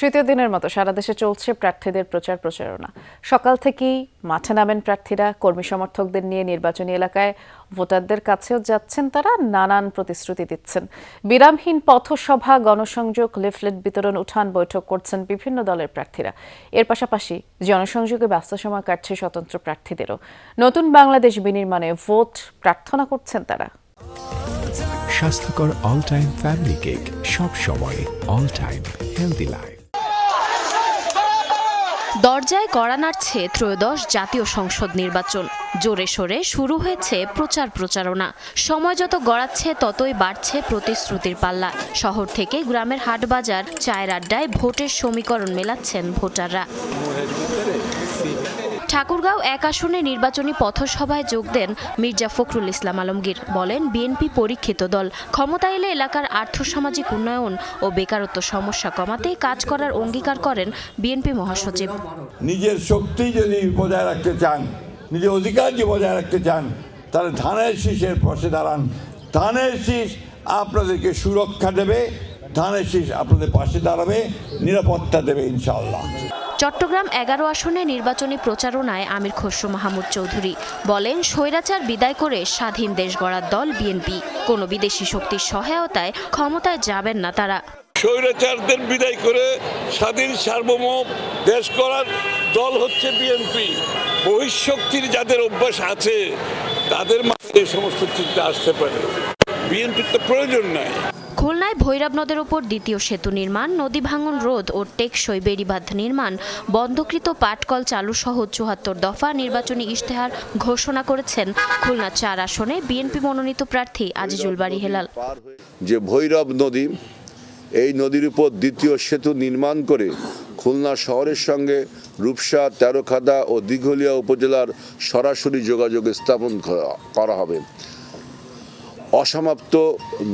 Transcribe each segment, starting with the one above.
তৃতীয় দিনের মতো সারা দেশে চলছে প্রার্থীদের প্রচারণা। সকাল থেকেই মাঠে নামেন প্রার্থীরা। কর্মী সমর্থকদের নিয়ে নির্বাচনী এলাকায় ভোটারদের কাছেও যাচ্ছেন তারা, নানান প্রতিশ্রুতি দিচ্ছেন। বিরামহীন পথসভা, গণসংযোগ, লিফলেট বিতরণ, উঠান বৈঠক করছেন বিভিন্ন দলের প্রার্থীরা। এর পাশাপাশি জনসংযোগে ব্যস্ত সময় কাটছে স্বতন্ত্র প্রার্থীদেরও। নতুন বাংলাদেশ বিনির্মাণে ভোট প্রার্থনা করছেন তারা। স্বাস্থ্যকর অল টাইম ফ্যামিলি কেক, সব সময় অল টাইম হেলদি লাইফ। দরজায় কড়া নাড়ছে ত্রয়োদশ জাতীয় সংসদ নির্বাচন। জোরে সোরে শুরু হয়েছে প্রচারণা। সময় যত গড়াচ্ছে ততই বাড়ছে প্রতিশ্রুতির পাল্লা। শহর থেকে গ্রামের হাটবাজার, চায়ের আড্ডায় ভোটের সমীকরণ মেলাচ্ছেন ভোটাররা। ঠাকুরগাঁও ১ আসনে নির্বাচনী পথসভায় যোগ দেন মির্জা ফখরুল ইসলাম আলমগীর। বলেন, বিএনপি পরীক্ষিত দল, ক্ষমতা এলে এলাকার আর্থসামাজিক উন্নয়ন ও বেকারত্ব সমস্যা কমাতে কাজ করার অঙ্গীকার করেন বিএনপি মহাসচিব। নিজের শক্তি যদি বজায় রাখতে চান, নিজের অধিকার যদি বজায় রাখতে চান, তাহলে ধানের শীষের পাশে দাঁড়ান। ধানের শীষ আপনাদেরকে সুরক্ষা দেবে, ধানের শীষ আপনাদের পাশে দাঁড়াবে, নিরাপত্তা দেবে ইনশাআল্লাহ। চট্টগ্রাম ১১ আসনে নির্বাচনী প্রচারণায় আমির খসরু মাহমুদ চৌধুরী বলেন, স্বৈরাচার বিদায় করে স্বাধীন দেশ গড়ার দল বিএনপি। কোনো বিদেশি শক্তির সহায়তায় ক্ষমতায় যাবেন না তারা। স্বৈরাচারদের বিদায় করে স্বাধীন সার্বভৌম দেশ গড়ার দল হচ্ছে বিএনপি। বহিঃশক্তির যাদের অভ্যাস আছে তাদের মাঝে এই সমস্ত চিন্তা আসতে পারে, বিএনপির তো প্রয়োজন নাই। খুলনায় ভৈরব নদের ওপর দ্বিতীয় সেতু নির্মাণ, নদী ভাঙন রোধ ও টেকসই বেড়িবাঁধ নির্মাণ, বন্ধকৃত পাটকল চালু সহ ৭৪ দফা নির্বাচনী ইশতেহার ঘোষণা করেছেন খুলনা ৪ আসনে বিএনপি মনোনীত প্রার্থী আজিজুল বারী হেলাল। যে ভৈরব নদী, এই নদীর উপর দ্বিতীয় সেতু নির্মাণ করে খুলনা শহরের সঙ্গে রূপসা, তেরোখাদা ও দিঘলিয়া উপজেলার সরাসরি যোগাযোগ স্থাপন করা হবে। অসমাপ্ত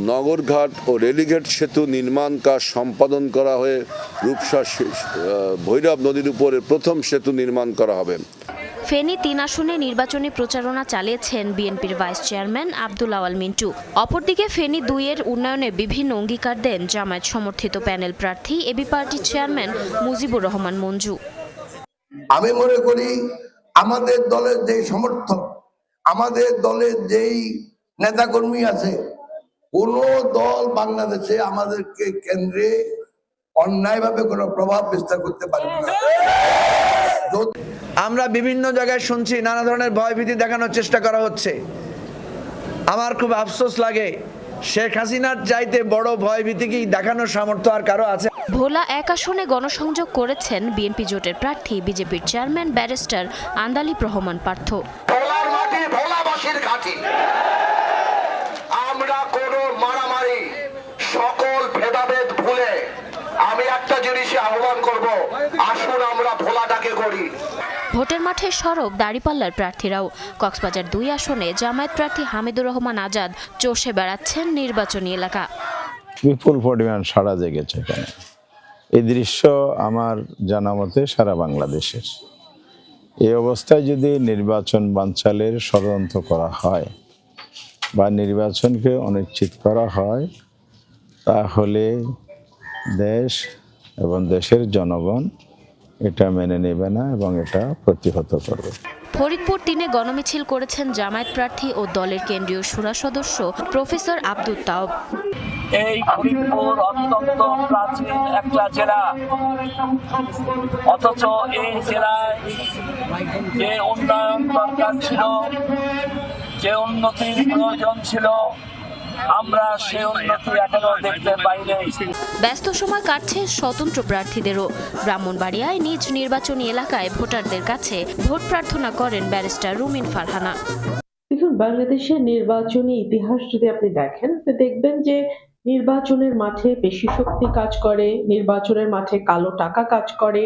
নগরঘাট ও রেলিঘাট সেতু নির্মাণ কাজ সম্পাদন করা হয়ে রূপসা ভৈরব নদীর উপরে প্রথম সেতু নির্মাণ করা হবে। ফেনী ৩ আসনে নির্বাচনী প্রচারণা চালিয়েছেন বিএনপির ভাইস চেয়ারম্যান আব্দুল আওয়াল মিন্টু। অপরদিকে ফেনী ২ এর উন্নয়নে বিভিন্ন অঙ্গীকার দেন জামায়াত সমর্থিত প্যানেল প্রার্থী এবি পার্টির চেয়ারম্যান মুজিবুর রহমান মঞ্জু। আমি মনে করি আমাদের দলের যেই সমর্থক, আমাদের দলের যেই নেতাকর্মী আছে, কোন দল বাংলাদেশে আমাদেরকে কেন্দ্রে অন্যায়ভাবে কোনো প্রভাব বিস্তার করতে পারবে না। আমরা বিভিন্ন জায়গায় শুনছি নানা ধরনের ভয়ভীতি দেখানোর চেষ্টা করা হচ্ছে। আমার খুব আফসোস লাগে, শেখ হাসিনার চাইতে বড় ভয়ভীতি কি দেখানোর সামর্থ্য আর কারো আছে? ভোলা ১ আসনে গণসংযোগ করেছেন বিএনপি জোটের প্রার্থী বিজেপির চেয়ারম্যান ব্যারিস্টার আন্দালিব রহমান পার্থ। ভোলার মাটি ভোলাবাসীর ঘাঁটি। আমরা কোনো মারামারি, সকল ভেদাভেদ ভুলে আমি একটা জিনিসে আহ্বান করব, আসুন আমরা ভোলাটাকে করি। ভোটের মাঠে সরব দাঁড়িপাল্লার প্রার্থীরাও। কক্সবাজার ২ আসনে জামায়াত প্রার্থী হামিদুর রহমান আজাদ চষে বেড়াচ্ছেন নির্বাচনী এলাকা। বিপুল পরিমাণ সাড়া জেগেছে এখানে। এই দৃশ্য আমার জানা মতে সারা বাংলাদেশের। এই অবস্থায় যদি নির্বাচন বানচালের ষড়যন্ত্র করা হয় বা নির্বাচনকে অনিশ্চিত করা হয়, তাহলে দেশ এবং দেশের জনগণ এটা মেনে নেবে না এবং এটা প্রতিহত করবে। ফরিদপুর ৩-এ গণমিছিল করেছেন জামায়াত প্রার্থী ও দলের কেন্দ্রীয় শুরা সদস্য প্রফেসর আব্দুল তাওব। এই ফরিদপুর অত্যন্ত প্রাচীন একটা জেলা, অথচ এই জেলায় যে উন্নয়ন দরকার ছিল, যে উন্নতির প্রয়োজন ছিল, আমরা সেই উন্নতি এখনো দেখতে পাইনি। ব্যস্ত সময় কাটছে স্বতন্ত্র প্রার্থীদেরও। ব্রাহ্মণবাড়িয়ায় নিজ নির্বাচনী এলাকায় ভোটারদের কাছে ভোট প্রার্থনা করেন ব্যারিস্টার রুমিন ফারহানা। দেখুন, বাংলাদেশের নির্বাচনী ইতিহাস যদি আপনি দেখেন, দেখবেন যে নির্বাচনের মাঠে পেশি শক্তি কাজ করে, নির্বাচনের মাঠে কালো টাকা কাজ করে,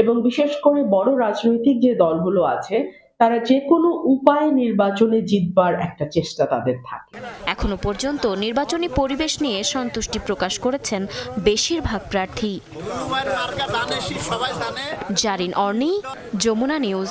এবং বিশেষ করে বড় রাজনৈতিক যে দলগুলো আছে তারা যে কোনো উপায়ে নির্বাচনে জিতবার একটা চেষ্টা তাদের থাকে। এখনো পর্যন্ত নির্বাচনী পরিবেশ নিয়ে সন্তুষ্টি প্রকাশ করেছেন বেশিরভাগ প্রার্থী। জারিন অর্নি, যমুনা নিউজ।